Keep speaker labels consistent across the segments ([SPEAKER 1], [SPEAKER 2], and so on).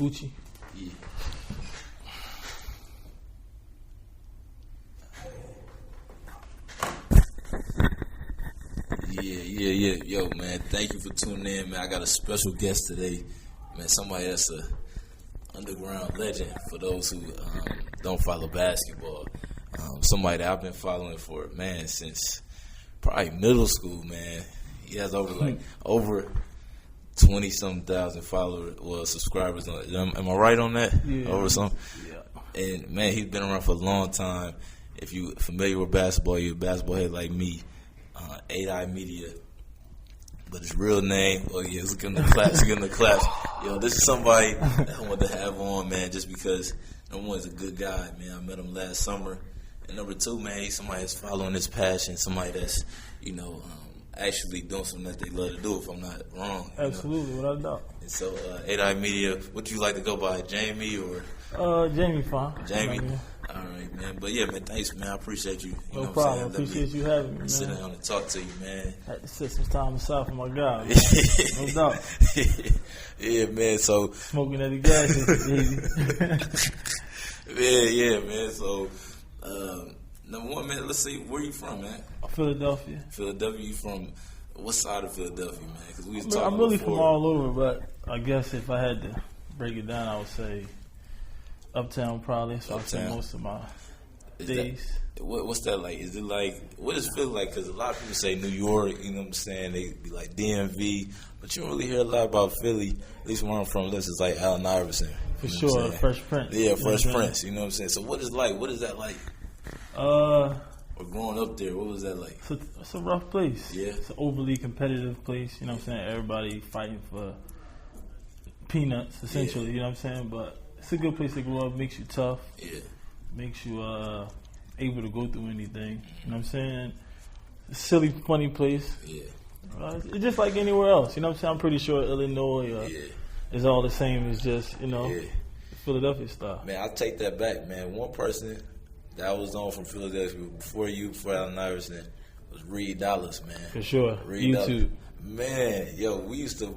[SPEAKER 1] Gucci.
[SPEAKER 2] Yeah. Yeah. Yo, man, thank you for tuning in, man. I got a special guest today, man. Somebody that's a underground legend for those who don't follow basketball. Somebody that I've been following for, man, since probably middle school, man. He has over 20-something thousand followers or subscribers. Am I right on that?
[SPEAKER 1] Yeah.
[SPEAKER 2] Over something?
[SPEAKER 1] Yeah.
[SPEAKER 2] And, man, he's been around for a long time. If you're familiar with basketball, you're a basketball head like me. 8i Media. But his real name, let's give him the claps. Yo, this is somebody that I wanted to have on, man, just because number one, he's a good guy, man. I met him last summer. And number two, man, he's somebody that's following his passion, somebody that's, actually doing something that they love to do, if I'm not wrong.
[SPEAKER 1] Absolutely, without a doubt.
[SPEAKER 2] And so, 8i Media, what do you like to go by, Jaime or?
[SPEAKER 1] Jamie, fine.
[SPEAKER 2] Jaime. All right, man. But yeah, man, thanks, man. I appreciate you.
[SPEAKER 1] No problem. I appreciate you having me, man.
[SPEAKER 2] Sit down and talk to you, man.
[SPEAKER 1] Had to set some time aside for my guy, man. No doubt.
[SPEAKER 2] Yeah, man. So
[SPEAKER 1] smoking at the gas station,
[SPEAKER 2] baby. Yeah, man. So, number one, man. Let's see, where you from, man?
[SPEAKER 1] Philadelphia.
[SPEAKER 2] Philadelphia. You from what side of Philadelphia, man? Because we was talking.
[SPEAKER 1] I'm really
[SPEAKER 2] before.
[SPEAKER 1] from all over, but I guess if I had to break it down, I would say Uptown probably. So I spend most of my days.
[SPEAKER 2] What's that like? Is it like, what does it feel like? Because a lot of people say New York, you know what I'm saying? They be like DMV, but you don't really hear a lot about Philly. At least where I'm from, this is like Allen Iverson.
[SPEAKER 1] For sure, Fresh Prince.
[SPEAKER 2] Yeah, Fresh Prince, you know what I'm saying? So what is like? What is that like? Or growing up there, what was that like?
[SPEAKER 1] It's a rough place.
[SPEAKER 2] Yeah.
[SPEAKER 1] It's an overly competitive place, you know what I'm saying? Everybody fighting for peanuts, essentially, you know what I'm saying? But it's a good place to grow up. Makes you tough.
[SPEAKER 2] Yeah.
[SPEAKER 1] Makes you able to go through anything. You know what I'm saying? It's a silly, funny place.
[SPEAKER 2] Yeah.
[SPEAKER 1] It's just like anywhere else. You know what I'm saying? I'm pretty sure Illinois is all the same as just, Philadelphia style.
[SPEAKER 2] Man, I'll take that back, man. One person that was on from Philadelphia before Allen Iverson was Reed Dallas, man.
[SPEAKER 1] For sure.
[SPEAKER 2] Reed
[SPEAKER 1] YouTube.
[SPEAKER 2] Dallas. Man, yo, I used to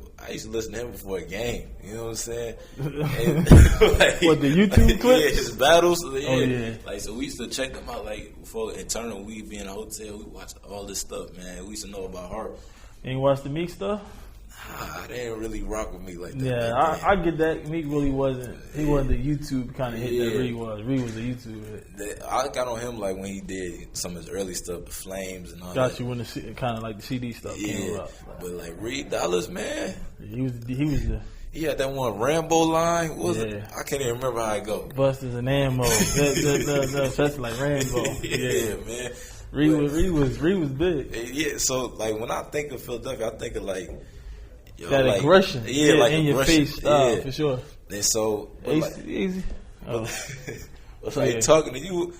[SPEAKER 2] listen to him before a game. You know what I'm saying? And,
[SPEAKER 1] what, the YouTube clips?
[SPEAKER 2] Yeah, his battles. Yeah.
[SPEAKER 1] Oh, yeah.
[SPEAKER 2] Like, so we used to check them out, like, before internal, we'd be in a hotel, we watch all this stuff, man. We used to know about heart.
[SPEAKER 1] Ain't watch the Meek stuff?
[SPEAKER 2] They didn't really rock with me like that.
[SPEAKER 1] Yeah, I get that. Meek really wasn't. He wasn't the YouTube kind of hit that Reed was. Reed was a YouTube hit.
[SPEAKER 2] I got on him like when he did some of his early stuff, the Flames and all that.
[SPEAKER 1] Got you when the kind of like the CD stuff came up.
[SPEAKER 2] But like Reed Dallas, man,
[SPEAKER 1] he was the.
[SPEAKER 2] He had that one Rambo line. What was it? I can't even remember how it go.
[SPEAKER 1] Busters and ammo. That's like Rambo.
[SPEAKER 2] Yeah, man.
[SPEAKER 1] Reed was big.
[SPEAKER 2] Yeah, so like when I think of Philadelphia, I think of like
[SPEAKER 1] that aggression.
[SPEAKER 2] Yeah, like
[SPEAKER 1] in your face style, for sure.
[SPEAKER 2] And so
[SPEAKER 1] easy.
[SPEAKER 2] It's like talking to you,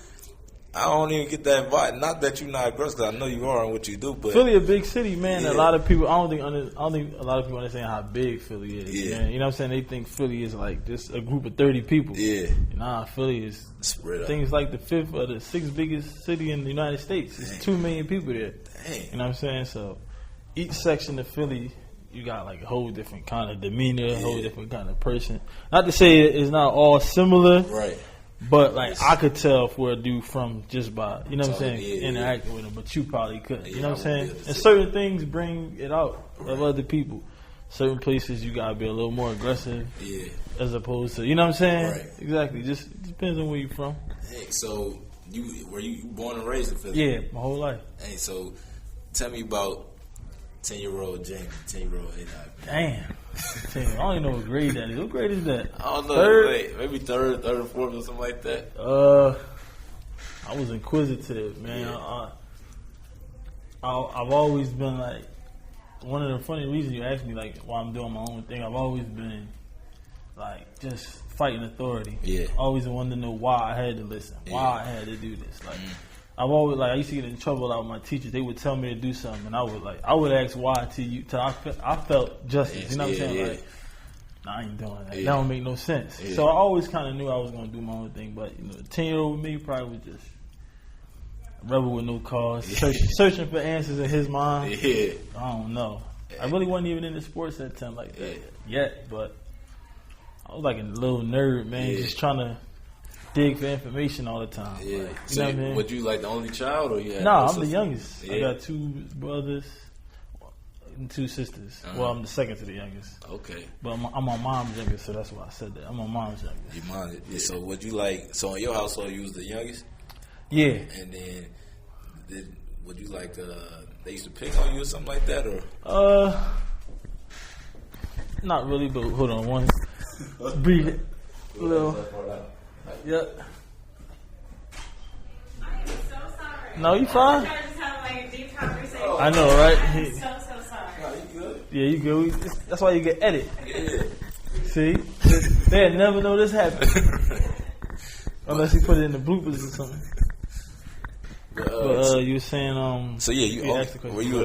[SPEAKER 2] I don't even get that vibe. Not that you're not aggressive, because I know you are in what you do. But
[SPEAKER 1] Philly a big city, man. Yeah. A lot of people, I don't think a lot of people understand how big Philly is.
[SPEAKER 2] Yeah.
[SPEAKER 1] Man. You know what I'm saying? They think Philly is like just a group of 30 people.
[SPEAKER 2] Yeah.
[SPEAKER 1] Nah, Philly is things like the 5th or the 6th biggest city in the United States. It's 2 million people there.
[SPEAKER 2] Dang.
[SPEAKER 1] You know what I'm saying? So each section of Philly, you got like a whole different kind of demeanor, a whole different kind of person. Not to say it's not all similar,
[SPEAKER 2] right?
[SPEAKER 1] But like I could tell for a dude from just by you know what I'm saying interacting with him, but you probably couldn't. You know what I'm saying? And certain things bring it out of other people. Certain places you gotta be a little more aggressive, as opposed to you know what I'm saying?
[SPEAKER 2] Right.
[SPEAKER 1] Exactly. Just depends on where you're from.
[SPEAKER 2] Hey, so were you born and raised in Philly?
[SPEAKER 1] Yeah, my whole life.
[SPEAKER 2] Hey, so tell me about 10-year-old Jaime, 10-year-old 8i.
[SPEAKER 1] Damn. I don't even know what grade that is. What grade is that?
[SPEAKER 2] I don't know.
[SPEAKER 1] Third?
[SPEAKER 2] Maybe third or fourth or something like that.
[SPEAKER 1] I was inquisitive, man. Yeah. I've always been like, one of the funny reasons you asked me like why I'm doing my own thing, I've always been like just fighting authority.
[SPEAKER 2] Yeah.
[SPEAKER 1] Always wanted to know why I had to listen, why I had to do this. Like I've always I used to get in trouble out with my teachers. They would tell me to do something, and I would ask why till I felt justice. You know what I'm saying? Like, nah, I ain't doing that. That don't make no sense. So I always kind of knew I was gonna do my own thing. But the 10-year-old me probably was just a rebel with no cause, searching for answers in his mind.
[SPEAKER 2] Yeah.
[SPEAKER 1] I don't know. I really wasn't even into sports at 10 like that yet, but I was like a little nerd, man, just trying to dig for information all the time.
[SPEAKER 2] Yeah.
[SPEAKER 1] Like, you
[SPEAKER 2] so
[SPEAKER 1] know what I mean?
[SPEAKER 2] Would you like the only child or you had
[SPEAKER 1] Nah,
[SPEAKER 2] no
[SPEAKER 1] I'm
[SPEAKER 2] sister?
[SPEAKER 1] the youngest.
[SPEAKER 2] Yeah.
[SPEAKER 1] I got 2 brothers and 2 sisters. Well, I'm the second to the youngest.
[SPEAKER 2] Okay.
[SPEAKER 1] But I'm my mom's youngest, so that's why I said that. I'm my mom's youngest.
[SPEAKER 2] You mind it? Yeah, so would you like? So in your household, you was the youngest,
[SPEAKER 1] Yeah.
[SPEAKER 2] and then would you like? They used to pick on you or something like that, or?
[SPEAKER 1] Not really, but hold on, one. Breathe it. A little. Yep.
[SPEAKER 3] I'm so sorry.
[SPEAKER 1] No, you fine?
[SPEAKER 3] I just have like a deep conversation.
[SPEAKER 1] I know, right?
[SPEAKER 3] I'm so sorry.
[SPEAKER 2] No, you good?
[SPEAKER 1] Yeah, you good. That's why you get edit.
[SPEAKER 2] Yeah.
[SPEAKER 1] See? They'd never know this happened. Unless you put it in the bloopers or something. But you were saying,
[SPEAKER 2] So yeah, you
[SPEAKER 1] asked the question.
[SPEAKER 2] were you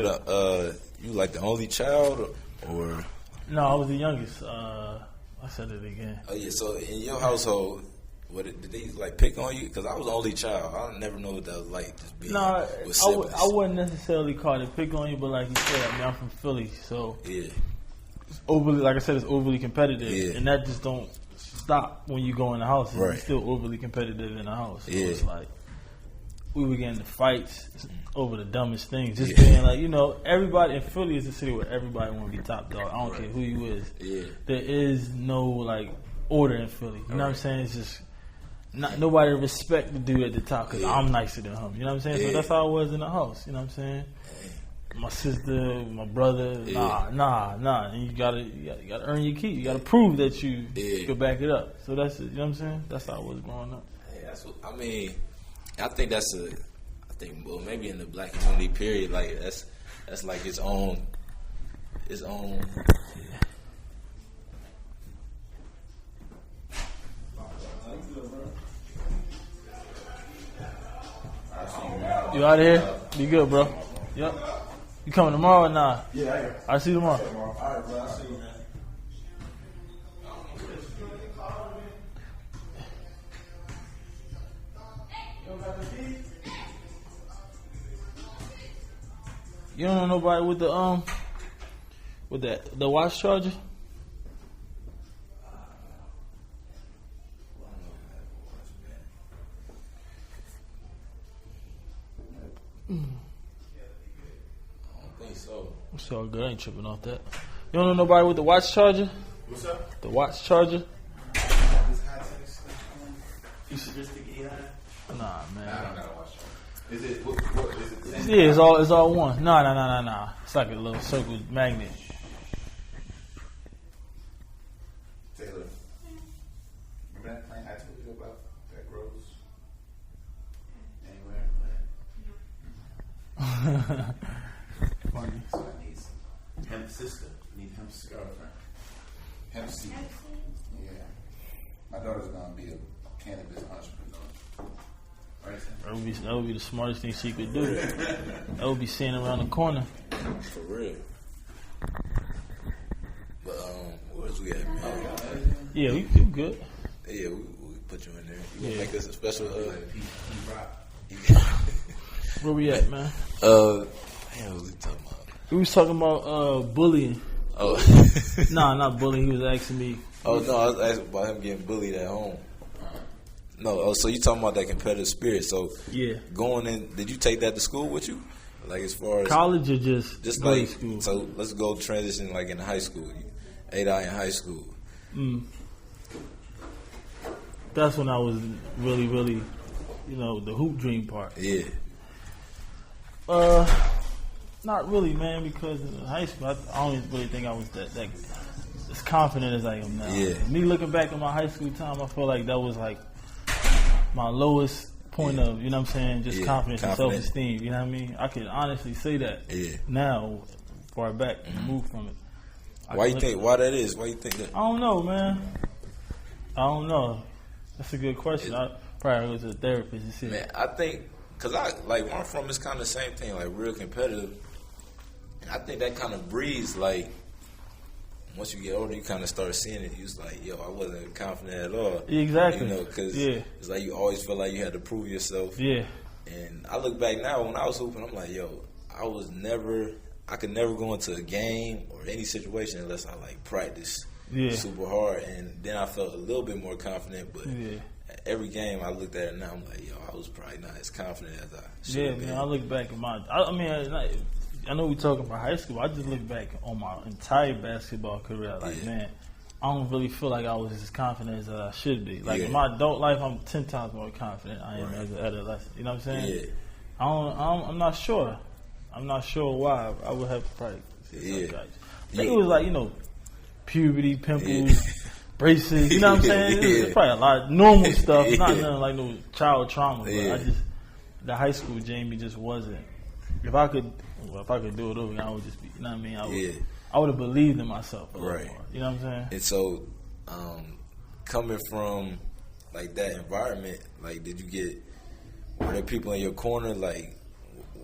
[SPEAKER 2] you like the only child or?
[SPEAKER 1] No, I was the youngest. I said it again.
[SPEAKER 2] Oh yeah, so in your household, did they like pick on you? Because I was the only child. I never know what that was like, just being
[SPEAKER 1] No,
[SPEAKER 2] with siblings.
[SPEAKER 1] I wouldn't necessarily call it pick on you, but like you said, I mean, I'm from Philly, so
[SPEAKER 2] Yeah,
[SPEAKER 1] it's overly, like I said, it's overly competitive,
[SPEAKER 2] Yeah.
[SPEAKER 1] and that just don't stop when you go in the house.
[SPEAKER 2] Right.
[SPEAKER 1] It's still overly competitive in the house. So
[SPEAKER 2] Yeah.
[SPEAKER 1] it's like we were getting into fights over the dumbest things. Just
[SPEAKER 2] Yeah.
[SPEAKER 1] being like, everybody in Philly is a city where everybody want to be top dog. I don't care who you is.
[SPEAKER 2] yeah,
[SPEAKER 1] There is no like order in Philly. You know what I'm saying? It's just nobody respect the dude at the top because I'm nicer than him. You know what I'm saying?
[SPEAKER 2] Yeah.
[SPEAKER 1] So that's how I was in the house. You know what I'm saying? My sister, my brother, nah. And you gotta earn your keep. You gotta prove that you can back it up. So that's it. You know what I'm saying? That's how I was growing up.
[SPEAKER 2] Hey, that's what I mean. I think well, maybe in the black community period, like that's like its own.
[SPEAKER 1] You out of here? Be good, bro. Yep. You coming tomorrow or not?
[SPEAKER 4] Yeah, I am.
[SPEAKER 1] I'll see you tomorrow.
[SPEAKER 4] All right, bro. I'll see you, man.
[SPEAKER 1] You don't know nobody with the watch charger?
[SPEAKER 2] I don't think so.
[SPEAKER 1] It's all good. I ain't tripping off that. You don't know nobody with the watch charger?
[SPEAKER 4] What's up?
[SPEAKER 1] The watch charger?
[SPEAKER 4] This high tech stuff. Futuristic AI.
[SPEAKER 1] Nah, man.
[SPEAKER 4] I don't gotta watch it. Is it what is it? The same?
[SPEAKER 1] Yeah, it's all one. Nah. It's like a little circle magnet.
[SPEAKER 4] Taylor. Remember that plant I told you about that grows anywhere?
[SPEAKER 1] Funny.
[SPEAKER 4] So I need some hemp sister. I need hemp scarf. Hemp seed. Yeah. My daughter's gonna be a cannabis entrepreneur. Right?
[SPEAKER 1] That would be the smartest thing she could do. That would be sitting around the corner.
[SPEAKER 2] For real. But where else we at, man?
[SPEAKER 1] Yeah, we good.
[SPEAKER 2] Yeah, we put you in there. You gonna
[SPEAKER 1] Yeah.
[SPEAKER 2] make us a special?
[SPEAKER 1] Where we at, man?
[SPEAKER 2] Damn, what was he talking about?
[SPEAKER 1] We was talking about bullying.
[SPEAKER 2] Oh,
[SPEAKER 1] Nah, not bullying. He was asking me.
[SPEAKER 2] oh no, I was asking about him getting bullied at home. No, so you talking about that competitive spirit? So
[SPEAKER 1] Yeah.
[SPEAKER 2] going in, did you take that to school with you? Like as far as
[SPEAKER 1] College or just grade
[SPEAKER 2] like
[SPEAKER 1] school?
[SPEAKER 2] so, let's go transition like in high school. 8I in high school.
[SPEAKER 1] That's when I was really, really, the hoop dream part.
[SPEAKER 2] Yeah,
[SPEAKER 1] Not really, man, because in high school, I don't really think I was that as confident as I am now.
[SPEAKER 2] Yeah.
[SPEAKER 1] Me looking back at my high school time, I feel like that was like my lowest point of, you know what I'm saying, just
[SPEAKER 2] Yeah,
[SPEAKER 1] confidence and
[SPEAKER 2] confident.
[SPEAKER 1] self-esteem. You know what I mean? I can honestly say that
[SPEAKER 2] Yeah.
[SPEAKER 1] now, far back, removed from it.
[SPEAKER 2] why you think? Why that is? Why you think that?
[SPEAKER 1] I don't know, man. I don't know. That's a good question. I probably go to a therapist and see.
[SPEAKER 2] Man, I think because where I'm from, it's kind of the same thing, like real competitive. And I think that kind of breeds like. Once you get older, you kind of start seeing it. You's like, yo, I wasn't confident at all.
[SPEAKER 1] Exactly.
[SPEAKER 2] Because
[SPEAKER 1] Yeah.
[SPEAKER 2] it's like you always feel like you had to prove yourself.
[SPEAKER 1] Yeah.
[SPEAKER 2] And I look back now, when I was hooping, I'm like, yo, I could never go into a game or any situation unless I like practice. super hard, and then I felt a little bit more confident. But every game I looked at it now, I'm like, yo, I was probably not as confident as I should have been.
[SPEAKER 1] Man, I look back at I know we talking about high school. I just look back on my entire basketball career. Like, man, I don't really feel like I was as confident as I should be. Like in my adult life, I'm 10 times more confident I am as an adolescent. You know what I'm saying? Yeah. I'm not sure. I'm not sure why. I would have to probably. I think it was like, puberty, pimples, braces. You know what I'm saying? It's probably a lot of normal stuff. Not nothing like no child trauma. But the high school Jamie just wasn't. If I could do it over, I would just be. You know what I mean? I would have believed in myself. Right. You know what I'm saying?
[SPEAKER 2] And so, coming from like that environment, like, were there people in your corner, like,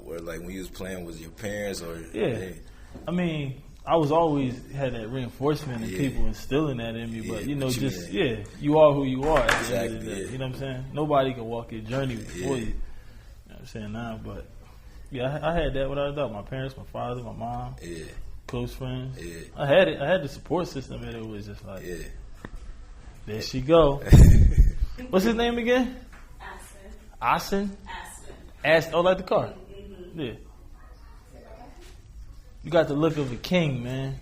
[SPEAKER 2] where like when you was playing, was your parents or?
[SPEAKER 1] Yeah. I mean, I was always had that reinforcement and people instilling that in me, but you are who you are at the end of the day. You know what I'm saying? Nobody can walk your journey before you. You know what I'm saying now, but I had that without a doubt. My parents, my father, my mom, close friends. Yeah. I had it. I had the support system, and it was just like, there she go. What's his name again? Aston. Oh, like the car. Mm-hmm. Yeah. You got the look of a king, man.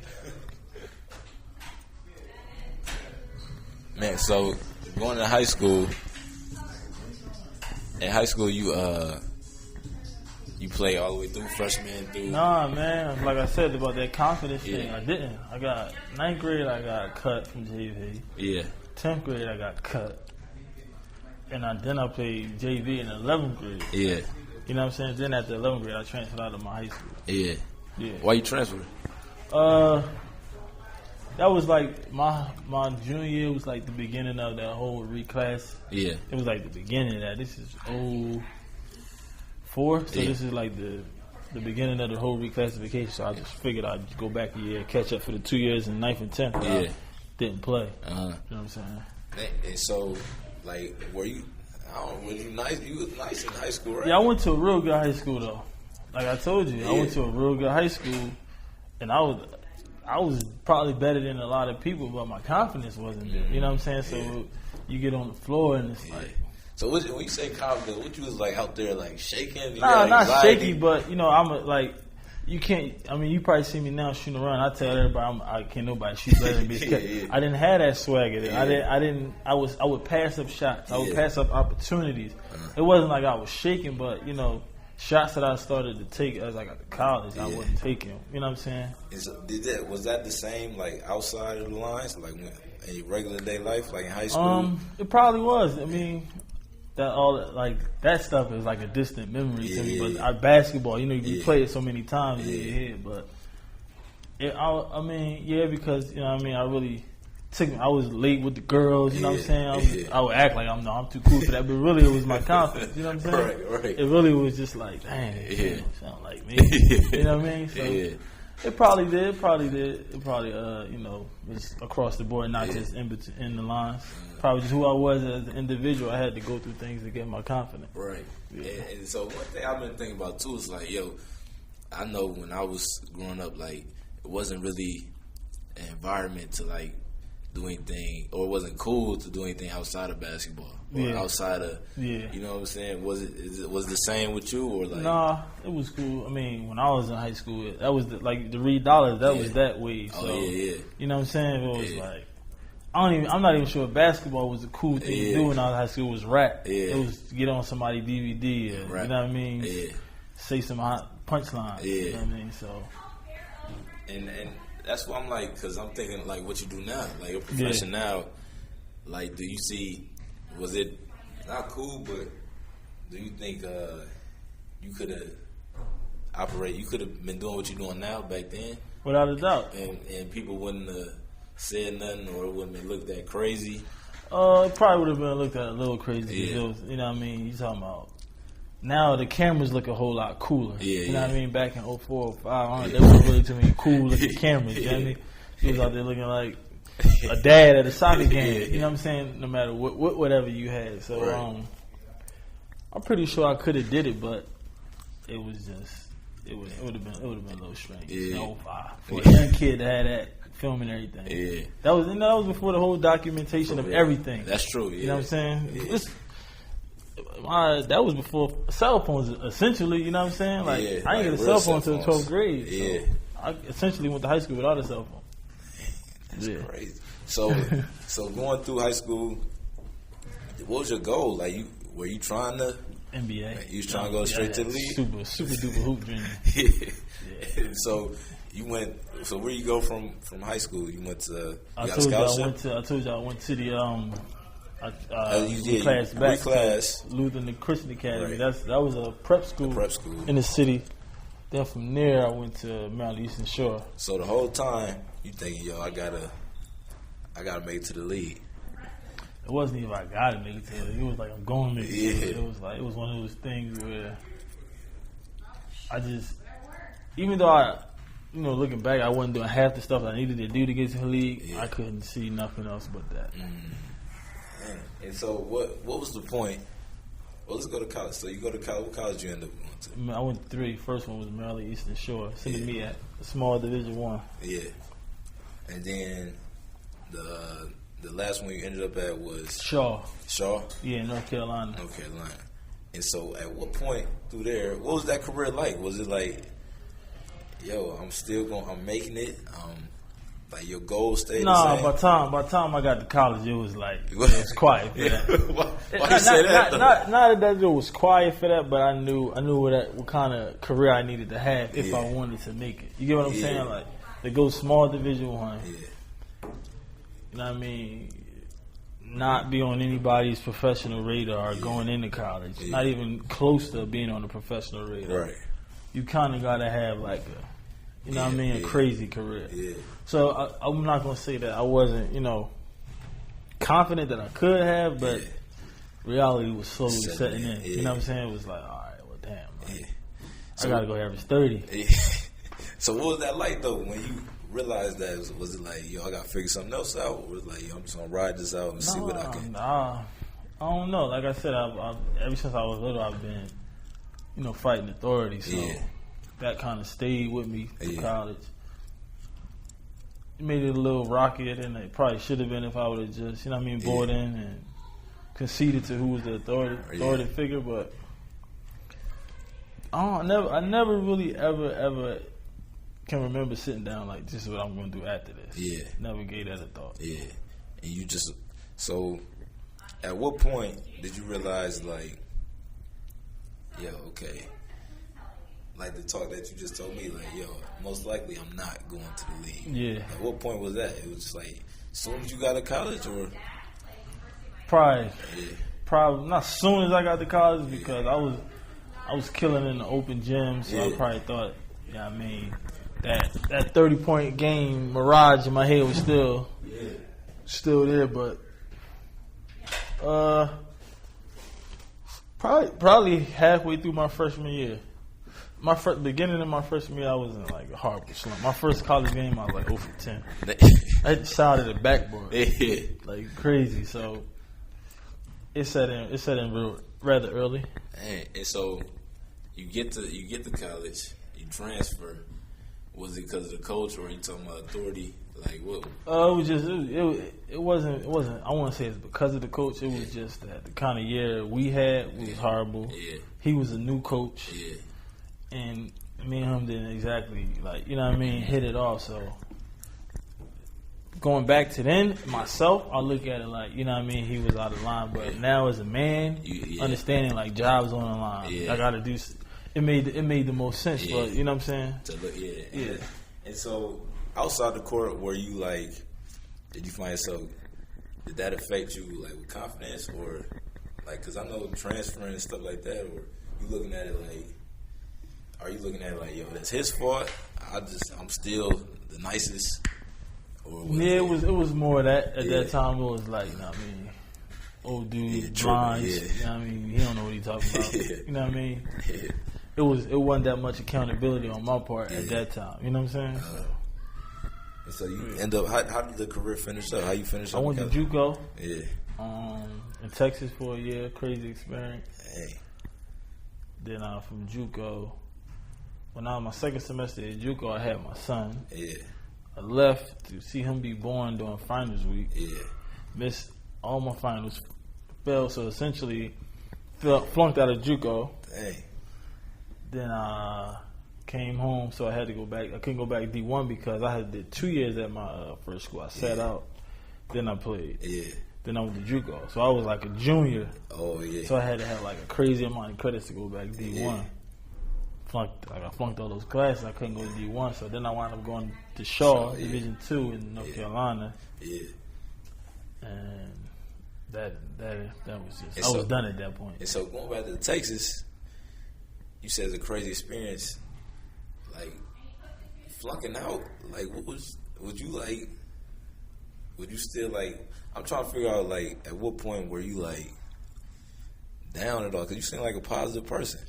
[SPEAKER 2] Man, so going to high school. In high school, you play all the way through freshman through.
[SPEAKER 1] Nah, man. Like I said about that confidence thing, I didn't. I got 9th grade. I got cut from JV. Yeah. 10th grade, I got cut, and then I played JV in 11th grade. Yeah. You know what I'm saying? Then after 11th grade, I transferred out of my high school. Yeah. Yeah.
[SPEAKER 2] Why you transferred?
[SPEAKER 1] That was like my junior year was like the beginning of that whole reclass. Yeah. It was like the beginning of that. This is 04, so this is like the beginning of the whole reclassification. So I just figured I'd go back a year, catch up for the 2 years in 9th and 10th. Yeah. Didn't play. You know what I'm saying?
[SPEAKER 2] And so, like, was you nice? You was nice in high school, right?
[SPEAKER 1] Yeah, I went to a real good high school though. Like I told you, I went to a real good high school, and I was probably better than a lot of people, but my confidence wasn't there. You know what I'm saying? So you get on the floor and it's like.
[SPEAKER 2] So when you say confidence, what you was like out there like shaking?
[SPEAKER 1] Nah, not shaky, but I'm like. You can't. I mean, you probably see me now shooting around. I tell everybody, I can't nobody shoot better than me. I didn't have that swagger. Then. I would pass up shots. I would pass up opportunities. It wasn't like I was shaking, but shots that I started to take as I got to college, I wasn't taking. You know what I'm saying?
[SPEAKER 2] Was that the same like outside of the lines, like in your regular day life, like in high school?
[SPEAKER 1] It probably was. I mean. That stuff is like a distant memory to me. But our basketball, you play it so many times in your head. But because I really I was late with the girls. You know what I'm saying? I would act like I'm too cool for that, but really it was my confidence. You know what I'm saying? Right. It really was just like, dang, it sound like me. You know what I mean? So it probably did. It probably was across the board, not just in the lines. Probably just who I was as an individual. I had to go through things to get my confidence.
[SPEAKER 2] Right. Yeah. And so one thing I've been thinking about too is like, I know when I was growing up, like it wasn't really an environment to like do anything, or it wasn't cool to do anything outside of basketball or outside of, you know what I'm saying? Was it the same with you or like? Nah,
[SPEAKER 1] it was cool. I mean, when I was in high school, that was the Reed Dollars. That was that way. So you know what I'm saying? It was like. I'm not even sure if basketball was a cool thing to do when I was in high school. It was rap. It was get on somebody's DVD and, you know what I mean? Say some hot punchlines. You know what I mean? So.
[SPEAKER 2] And that's what I'm like, because I'm thinking like what you do now. Like your profession now, like do you see, was it not cool, but do you think you could have been doing what you're doing now back then?
[SPEAKER 1] Without a doubt.
[SPEAKER 2] And people wouldn't have said nothing, or it wouldn't have looked that crazy?
[SPEAKER 1] It probably would have been looked at a little crazy. It was, you know what I mean? You talking about now the cameras look a whole lot cooler. You know what I mean? Back in 04, 05, there wasn't really too many cool looking cameras. You know what I mean? He was out there looking like a dad at a soccer game. You know what I'm saying? No matter whatever you had. So I'm pretty sure I could have did it, but it was just it would have been a little strange. 05 for a young kid to have that. filming everything.
[SPEAKER 2] Yeah.
[SPEAKER 1] That was before the whole documentation of everything.
[SPEAKER 2] That's true. Yeah.
[SPEAKER 1] You know what I'm saying?
[SPEAKER 2] Yeah.
[SPEAKER 1] That was before cell phones, essentially. You know what I'm saying? Like, I didn't get a cell phone until the 12th grade.
[SPEAKER 2] Yeah.
[SPEAKER 1] So I essentially went to high school without a cell phone.
[SPEAKER 2] That's crazy. So going through high school, what was your goal? Like, were you trying to
[SPEAKER 1] NBA?
[SPEAKER 2] You was trying to go straight to the league?
[SPEAKER 1] Super duper hoop dream.
[SPEAKER 2] Yeah. So you went. So where you go from high school? You went to.
[SPEAKER 1] I told you I went to the class Lutheran Christian Academy.
[SPEAKER 2] Right.
[SPEAKER 1] That was a prep school. In the city. Then from there I went to Maryland Eastern Shore.
[SPEAKER 2] So the whole time you thinking, yo, I gotta make it to the league.
[SPEAKER 1] It wasn't even I gotta make it to the league. It was like I'm going to make it.
[SPEAKER 2] Yeah.
[SPEAKER 1] It was one of those things where I just, even though looking back, I wasn't doing half the stuff I needed to do to get to the league. Yeah. I couldn't see nothing else but that.
[SPEAKER 2] And so, what was the point? Well, let's go to college. So you go to college. What college you end up going to?
[SPEAKER 1] I went to 3. First one was Maryland Eastern Shore. Sending me at a small Division I.
[SPEAKER 2] Yeah. And then the last one you ended up at was
[SPEAKER 1] Shaw.
[SPEAKER 2] Yeah,
[SPEAKER 1] North Carolina.
[SPEAKER 2] And so, at what point through there, what was that career like? Was it like, yo, I'm making it? Like your goals stayed the same?
[SPEAKER 1] By the time I got to college, it was like, it was quiet for that.
[SPEAKER 2] Why you say that?
[SPEAKER 1] Not that it was quiet for that, but I knew what kind of career I needed to have if I wanted to make it. You get what I'm saying? Like, to go small Division I.
[SPEAKER 2] Yeah.
[SPEAKER 1] You know what I mean? Not be on anybody's professional radar going into college. Yeah. Not even close to being on the professional radar.
[SPEAKER 2] Right.
[SPEAKER 1] You kind of got to have like a crazy career.
[SPEAKER 2] Yeah.
[SPEAKER 1] So I'm not going to say that I wasn't, confident that I could have, but reality was slowly setting in. You know what I'm saying? It was like, all right, well, damn. Like, I got to go average 30.
[SPEAKER 2] Yeah. So what was that like, though, when you realized that? Was it like, yo, I got to figure something else out? Or was it like, yo, I'm just going to ride this out and see what I can?
[SPEAKER 1] I don't know. Like I said, ever since I was little, I've been, fighting authority. So that kind of stayed with me through college. It made it a little rockier than it probably should have been if I would have just, bought in and conceded to who was the authority figure. But I never really ever can remember sitting down like, this is what I'm going to do after this.
[SPEAKER 2] Yeah.
[SPEAKER 1] Never gave that a thought.
[SPEAKER 2] Yeah. And you just, so at what point did you realize, like, yo, okay, like the talk that you just told me, like, yo, most likely I'm not going to the league.
[SPEAKER 1] Yeah.
[SPEAKER 2] At what point was that? It was just like, as soon as you got to college, or?
[SPEAKER 1] Probably not as soon as I got to college, because I was killing in the open gym, so I probably thought, that 30-point game mirage in my head was still there, but probably halfway through my freshman year. Beginning of my freshman year, I was in like a horrible slump. My first college game, I was like 0 for 10. I shot at the backboard like crazy. So it set in rather early.
[SPEAKER 2] And so you get to college, you transfer. Was it because of the coach, or are you talking about authority? Like what?
[SPEAKER 1] It wasn't. I want to say it's because of the coach. It was just that the kind of year we had was horrible. Yeah. He was a new coach. Yeah. And me and him didn't exactly hit it off. So going back to then, myself, I look at it like, he was out of line. But now as a man, understanding like jobs on the line, I got to do. It made the most sense. But you know what I'm saying?
[SPEAKER 2] To look, And so outside the court, were you like? Did you find yourself? Did that affect you like with confidence, or like? Because I know transferring and stuff like that, or you looking at it like. Are you looking at it like, yo, that's his fault? I'm still the nicest. Or
[SPEAKER 1] it was more of that at that time. It was like, old dude, blind. He don't know what he's talking about. You know what I mean? Yeah. It wasn't that much accountability on my part at that time. You know what I'm saying?
[SPEAKER 2] And so you end up. How did the career finish up? How you finish up?
[SPEAKER 1] I went to JUCO.
[SPEAKER 2] Yeah.
[SPEAKER 1] In Texas for a year, crazy experience.
[SPEAKER 2] Hey.
[SPEAKER 1] Then from JUCO. When I was my second semester at JUCO, I had my son.
[SPEAKER 2] Yeah.
[SPEAKER 1] I left to see him be born during finals week.
[SPEAKER 2] Yeah.
[SPEAKER 1] Missed all my finals. Failed, so essentially flunked out of JUCO.
[SPEAKER 2] Dang.
[SPEAKER 1] Then I came home, so I had to go back. I couldn't go back D1 because I had did 2 years at my first school. I sat out. Then I played.
[SPEAKER 2] Yeah.
[SPEAKER 1] Then I went to JUCO. So I was like a junior.
[SPEAKER 2] Oh, yeah.
[SPEAKER 1] So I had to have like a crazy amount of credits to go back D1.
[SPEAKER 2] Yeah.
[SPEAKER 1] I flunked all those classes. I couldn't go to D1. So then I wound up going to Shaw,
[SPEAKER 2] yeah.
[SPEAKER 1] Division II in North Carolina.
[SPEAKER 2] Yeah.
[SPEAKER 1] And that was just,
[SPEAKER 2] And
[SPEAKER 1] I was
[SPEAKER 2] so-
[SPEAKER 1] done at that point.
[SPEAKER 2] And so going back to Texas, you said it's a crazy experience. Like flunking out, like would you still like? I'm trying to figure out like at what point were you like down at all? Because you seem like a positive person.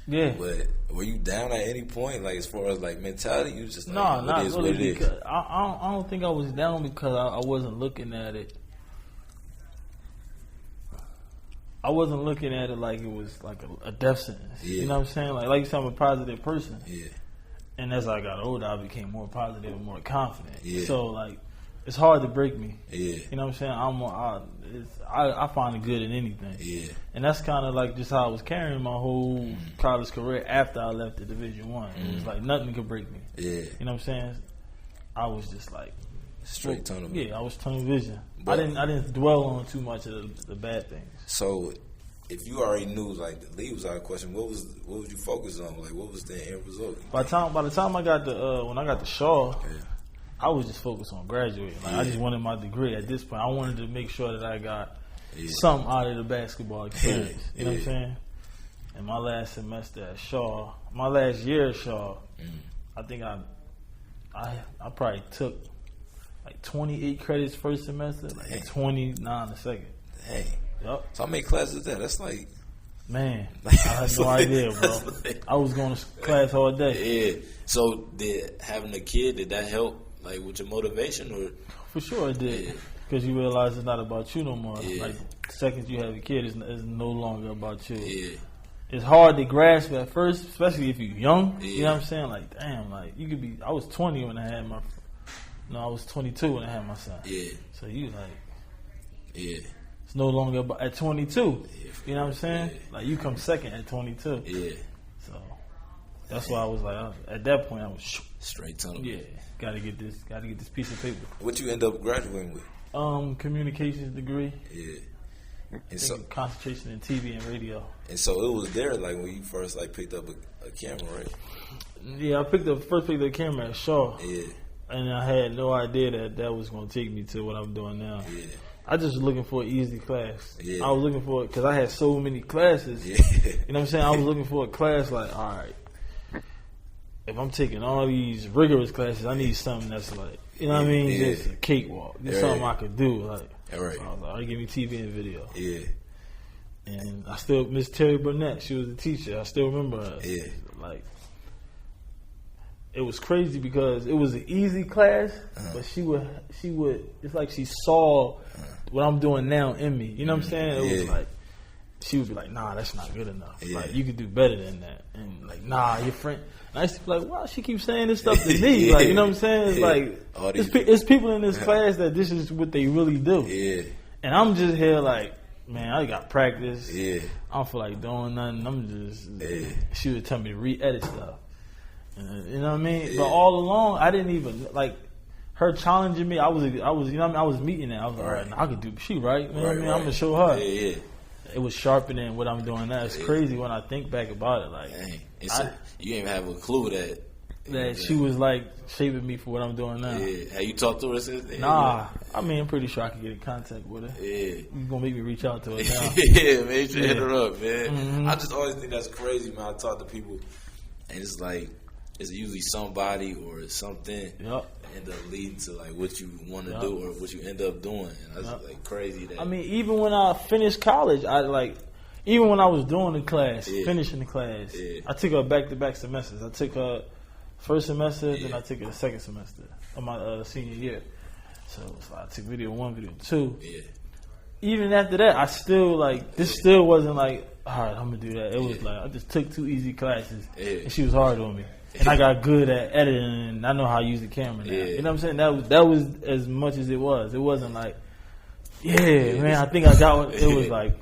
[SPEAKER 1] Yeah.
[SPEAKER 2] But were you down at any point, like as far as like mentality? You was just like,
[SPEAKER 1] No,
[SPEAKER 2] what
[SPEAKER 1] not
[SPEAKER 2] is
[SPEAKER 1] really.
[SPEAKER 2] what it is.
[SPEAKER 1] Because I don't think I was down because I wasn't looking at it. I wasn't looking at it like it was like a death sentence.
[SPEAKER 2] Yeah.
[SPEAKER 1] You know what I'm saying? Like you said, I'm a positive person.
[SPEAKER 2] Yeah.
[SPEAKER 1] And as I got older, I became more positive and more confident.
[SPEAKER 2] Yeah.
[SPEAKER 1] So like, it's hard to break me.
[SPEAKER 2] Yeah.
[SPEAKER 1] You know what I'm saying? I find it good in anything.
[SPEAKER 2] Yeah.
[SPEAKER 1] And that's kind of like just how I was carrying my whole college career after I left the Division I. It was like nothing could break me.
[SPEAKER 2] Yeah.
[SPEAKER 1] You know what I'm saying? I was just like
[SPEAKER 2] Straight tunnel.
[SPEAKER 1] Yeah, I was tunnel vision.
[SPEAKER 2] But-
[SPEAKER 1] I didn't dwell on too much of the bad things.
[SPEAKER 2] So, if you already knew like the league was out of question, what was you focused on? Like, what was the end result?
[SPEAKER 1] By the time I got to when I got to Shaw,
[SPEAKER 2] Yeah.
[SPEAKER 1] I was just focused on graduating. Like I
[SPEAKER 2] Yeah.
[SPEAKER 1] just wanted my degree at this point. I wanted to make sure that I got
[SPEAKER 2] Yeah.
[SPEAKER 1] something out of the basketball experience. You know what I'm
[SPEAKER 2] Yeah.
[SPEAKER 1] saying? And my last semester at Shaw, my last year at Shaw, I think I probably took like 28 credits first semester,
[SPEAKER 2] Dang.
[SPEAKER 1] like 29 the second.
[SPEAKER 2] Dang.
[SPEAKER 1] Yup.
[SPEAKER 2] So how many classes is that? That's like
[SPEAKER 1] Man, I had no idea, bro. I was going to class all day.
[SPEAKER 2] yeah. So did having a kid, did that help like with your motivation or?
[SPEAKER 1] For sure it did.
[SPEAKER 2] Yeah.
[SPEAKER 1] Because you realize it's not about you no more.
[SPEAKER 2] Yeah.
[SPEAKER 1] Like, the second you have a kid, it's no longer about you.
[SPEAKER 2] Yeah.
[SPEAKER 1] It's hard to grasp at first, especially if you're young.
[SPEAKER 2] Yeah.
[SPEAKER 1] You know what I'm saying? Like, damn, like, you could be, I was 20 when I had my, no, I was 22 when I had my son.
[SPEAKER 2] Yeah.
[SPEAKER 1] So you like,
[SPEAKER 2] Yeah.
[SPEAKER 1] it's no longer about, at 22.
[SPEAKER 2] Yeah.
[SPEAKER 1] You know what I'm saying?
[SPEAKER 2] Yeah.
[SPEAKER 1] Like, you come second at 22.
[SPEAKER 2] Yeah.
[SPEAKER 1] So, that's why I was like, at that point, I was,
[SPEAKER 2] Straight tunnel.
[SPEAKER 1] yeah, gotta get this piece of paper.
[SPEAKER 2] What you end up graduating with?
[SPEAKER 1] Communications degree.
[SPEAKER 2] Yeah. And
[SPEAKER 1] I
[SPEAKER 2] so,
[SPEAKER 1] think concentration in TV and radio.
[SPEAKER 2] it was there like when you first like picked up a camera, right?
[SPEAKER 1] Yeah, I picked up the camera at Shaw,
[SPEAKER 2] Yeah.
[SPEAKER 1] and I had no idea that was going to take me to what I'm doing now.
[SPEAKER 2] Yeah.
[SPEAKER 1] I just was looking for an easy class.
[SPEAKER 2] Yeah.
[SPEAKER 1] I was looking for it because I had so many classes.
[SPEAKER 2] Yeah.
[SPEAKER 1] You know what I'm saying? I was looking for a class like, all right, if I'm taking all these rigorous classes, I need something that's like, you know what I mean?
[SPEAKER 2] Yeah.
[SPEAKER 1] Just a cakewalk. Just
[SPEAKER 2] Yeah.
[SPEAKER 1] something I could do. Like,
[SPEAKER 2] All right.
[SPEAKER 1] so I was like, all right, give me TV and video.
[SPEAKER 2] Yeah.
[SPEAKER 1] And I still, Miss Terry Burnett, she was the teacher. I still remember her.
[SPEAKER 2] Yeah.
[SPEAKER 1] Like, it was crazy because it was an easy class, but she would, it's like she saw what I'm doing now in me. You know what I'm saying? It was
[SPEAKER 2] Yeah.
[SPEAKER 1] like, she would be like, nah, that's not good enough.
[SPEAKER 2] Yeah.
[SPEAKER 1] Like, you could do better than that. And like, nah, your friend. And I used to be like, wow, she keeps saying this stuff to me.
[SPEAKER 2] Yeah.
[SPEAKER 1] Like, you know what I'm saying? It's
[SPEAKER 2] Yeah.
[SPEAKER 1] like,
[SPEAKER 2] All these
[SPEAKER 1] it's people in this class that this is what they really do.
[SPEAKER 2] Yeah.
[SPEAKER 1] And I'm just here like, man, I got practice.
[SPEAKER 2] Yeah.
[SPEAKER 1] I don't feel like doing nothing. I'm just.
[SPEAKER 2] Yeah.
[SPEAKER 1] She would tell me to re-edit stuff. You know what I mean?
[SPEAKER 2] Yeah.
[SPEAKER 1] But all along, I didn't even like her challenging me. I was, you know what I mean? I was meeting it. I was like, all right, I could do. She right? You know what I mean? I'm gonna show her.
[SPEAKER 2] Yeah, yeah.
[SPEAKER 1] It was sharpening what I'm doing now. It's crazy when I think back about it. Like,
[SPEAKER 2] Dang. And so you didn't even have a clue that
[SPEAKER 1] she was like shaping me for what I'm doing now.
[SPEAKER 2] Yeah. Have you talked to her since then?
[SPEAKER 1] Nah, I mean, I'm pretty sure I could get in contact with her.
[SPEAKER 2] Yeah.
[SPEAKER 1] You gonna make me reach out to her now?
[SPEAKER 2] Yeah, man, you should hit
[SPEAKER 1] Yeah.
[SPEAKER 2] her up, man.
[SPEAKER 1] Mhm.
[SPEAKER 2] I just always think that's crazy, man. I talk to people, and it's like it's usually somebody or something
[SPEAKER 1] Yup.
[SPEAKER 2] that end up leading to like what you want to
[SPEAKER 1] Yup.
[SPEAKER 2] do or what you end up doing. And that's
[SPEAKER 1] Yup.
[SPEAKER 2] like crazy. That
[SPEAKER 1] I mean, even when I finished college, even when I was doing the class,
[SPEAKER 2] Yeah.
[SPEAKER 1] finishing the class,
[SPEAKER 2] Yeah.
[SPEAKER 1] I took her back-to-back semesters. I took her first semester, then
[SPEAKER 2] Yeah.
[SPEAKER 1] I took her the second semester of my senior year. So I took video 1, video 2.
[SPEAKER 2] yeah,
[SPEAKER 1] Even after that, I still this still wasn't like, all right, I'm gonna do that. It was like I just took 2 easy classes,
[SPEAKER 2] Yeah.
[SPEAKER 1] and she was hard on me. and I got good at editing, and I know how to use the camera now.
[SPEAKER 2] Yeah.
[SPEAKER 1] You know what I'm saying? That was as much as it was. It wasn't like, man, I think I got one. It was like,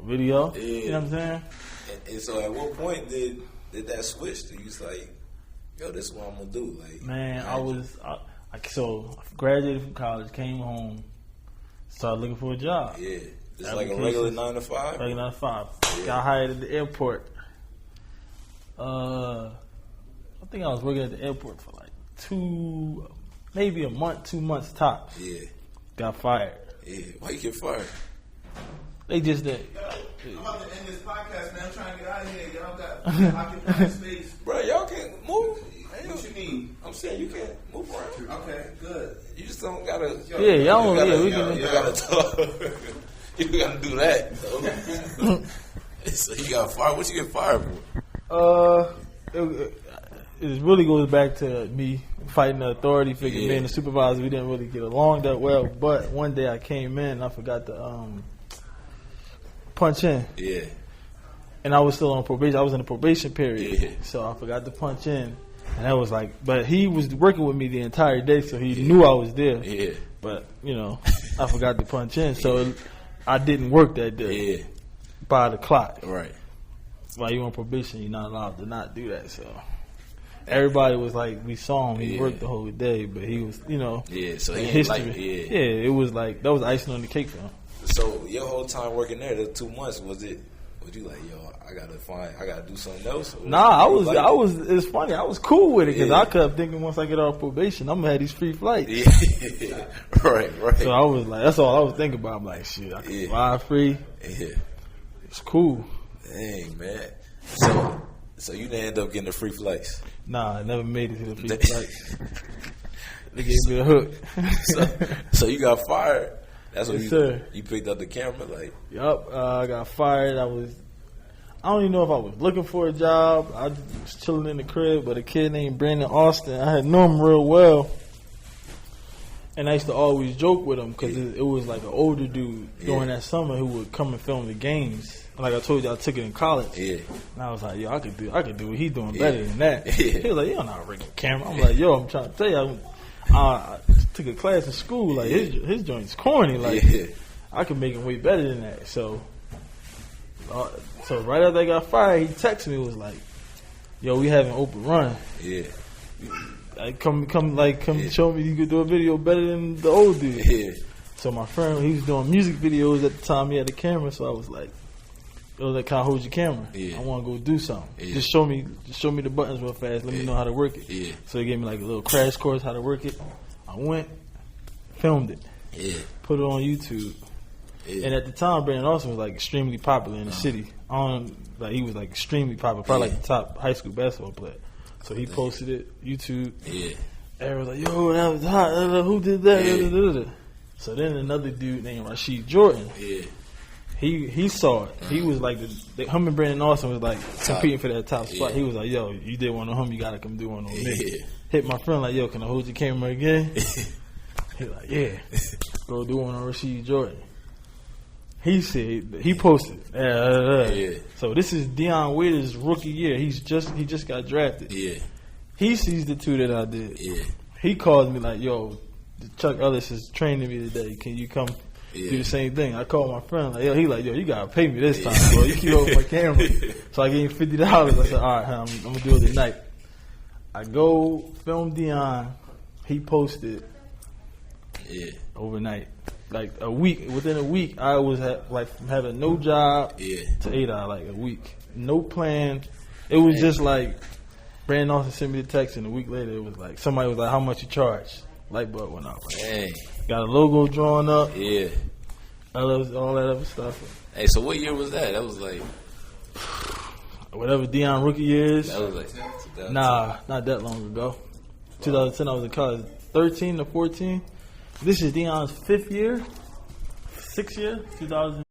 [SPEAKER 1] video.
[SPEAKER 2] Yeah.
[SPEAKER 1] You know what I'm saying?
[SPEAKER 2] And so at what point did that switch to you was like, yo, this is what I'm gonna do? Like,
[SPEAKER 1] Man, I graduated from college, came home, started looking for a job.
[SPEAKER 2] Yeah. It's like a regular 9 to 5?
[SPEAKER 1] Regular 9 to 5.
[SPEAKER 2] Yeah.
[SPEAKER 1] Got hired at the airport. I think I was working at the airport for like 2 months tops.
[SPEAKER 2] Yeah.
[SPEAKER 1] Got fired.
[SPEAKER 2] Yeah. Why you get fired?
[SPEAKER 1] They just did.
[SPEAKER 4] I'm about to end this podcast, man. I'm trying to get out of here. Y'all got occupied space.
[SPEAKER 2] Bro, y'all can't move.
[SPEAKER 4] What you need?
[SPEAKER 2] I'm saying you can't move around.
[SPEAKER 4] Okay, good.
[SPEAKER 2] You just don't gotta.
[SPEAKER 1] Yeah, y'all.
[SPEAKER 2] You
[SPEAKER 1] We can.
[SPEAKER 2] gotta talk. You gotta do that. So. So you got fired. What you get fired for?
[SPEAKER 1] It really goes back to me fighting the authority figure, being the supervisor. We didn't really get along that well. But one day I came in, and I forgot to punch in.
[SPEAKER 2] Yeah.
[SPEAKER 1] And I was still on probation. I was in the probation period,
[SPEAKER 2] Yeah.
[SPEAKER 1] so I forgot to punch in. And that was like, but he was working with me the entire day, so he knew I was there.
[SPEAKER 2] Yeah.
[SPEAKER 1] But I forgot to punch in, so I didn't work that day.
[SPEAKER 2] Yeah.
[SPEAKER 1] By the clock.
[SPEAKER 2] Right.
[SPEAKER 1] While you're on probation, you're not allowed to not do that. So everybody was like, we saw him. He worked the whole day, but he was,
[SPEAKER 2] Yeah. So he
[SPEAKER 1] history.
[SPEAKER 2] like,
[SPEAKER 1] It was like that was icing on the cake for him.
[SPEAKER 2] So your whole time working there, the 2 months, was you like, yo, I gotta do something else? Or
[SPEAKER 1] Nah, it's funny. I was cool with it because I kept thinking once I get off probation, I'm gonna have these free flights.
[SPEAKER 2] Yeah. Right.
[SPEAKER 1] So I was like, that's all I was thinking about. I'm like, shit, I can fly free.
[SPEAKER 2] Yeah.
[SPEAKER 1] It's cool.
[SPEAKER 2] Dang, man. So you didn't end up getting the free flights?
[SPEAKER 1] Nah, I never made it to the free flights. They gave me the hook.
[SPEAKER 2] so you got fired. That's what
[SPEAKER 1] sir.
[SPEAKER 2] You picked up the camera, like.
[SPEAKER 1] Yup, I got fired. I don't even know if I was looking for a job. I was chilling in the crib, but a kid named Brandon Austin, I had known him real well. And I used to always joke with him because it was like an older dude during that summer who would come and film the games. Like I told you, I took it in college. Yeah. And I was like, yo, I could do what he's doing better than that. Yeah. He was like, you don't know how to rig a camera. I'm like, yo, I'm trying to tell you, I took a class in school. Like his joint's corny. Like I could make him way better than that. So right after I got fired, he texted me, was like, yo, we having open run. Yeah. Like, come show me you could do a video better than the old dude. Yeah. So my friend, he was doing music videos at the time. He had a camera, so I was like, can I hold your camera? Yeah. I want to go do something. Yeah. Just show me the buttons real fast. Let me know how to work it. Yeah. So he gave me like a little crash course how to work it. I went, filmed it. Yeah. Put it on YouTube. Yeah. And at the time, Brandon Austin was like extremely popular in the city. He was like extremely popular, probably like the top high school basketball player. So he posted it, YouTube. Yeah. Everyone was like, yo, that was hot. Who did that? Yeah. So then another dude named Rashid Jordan. Yeah. He saw it. He was like, him and Brandon Austin was like competing for that top spot. He was like, yo, you did one on him, you gotta come do one on me. Hit my friend like, yo, can I hold your camera again? He like, yeah. Go do one on Rashid Jordan. He said he posted. Yeah. So this is Deion Waiters' rookie year. He just got drafted. Yeah. He sees the two that I did. Yeah. He calls me like, yo, Chuck Ellis is training me today. Can you come do the same thing? I called my friend like, yo, you gotta pay me this time, bro. You keep holding my camera. So I gave him $50. I said, all right, I'm gonna do it tonight. I go film Deion. He posted overnight. Like within a week, I was from having no job to 8 hours, like a week. No plan. It was just like, Brandon Austin sent me the text, and a week later, it was like, somebody was like, how much you charge? Light bulb went out. Like, got a logo drawn up. Yeah. All that other stuff.
[SPEAKER 2] Hey, so what year was that? That was like...
[SPEAKER 1] whatever Deion rookie year is.
[SPEAKER 2] That was like... 2010.
[SPEAKER 1] Nah, not that long ago. 2010, I was in college. 13 to 14. This is Deion's 6th year, 2000.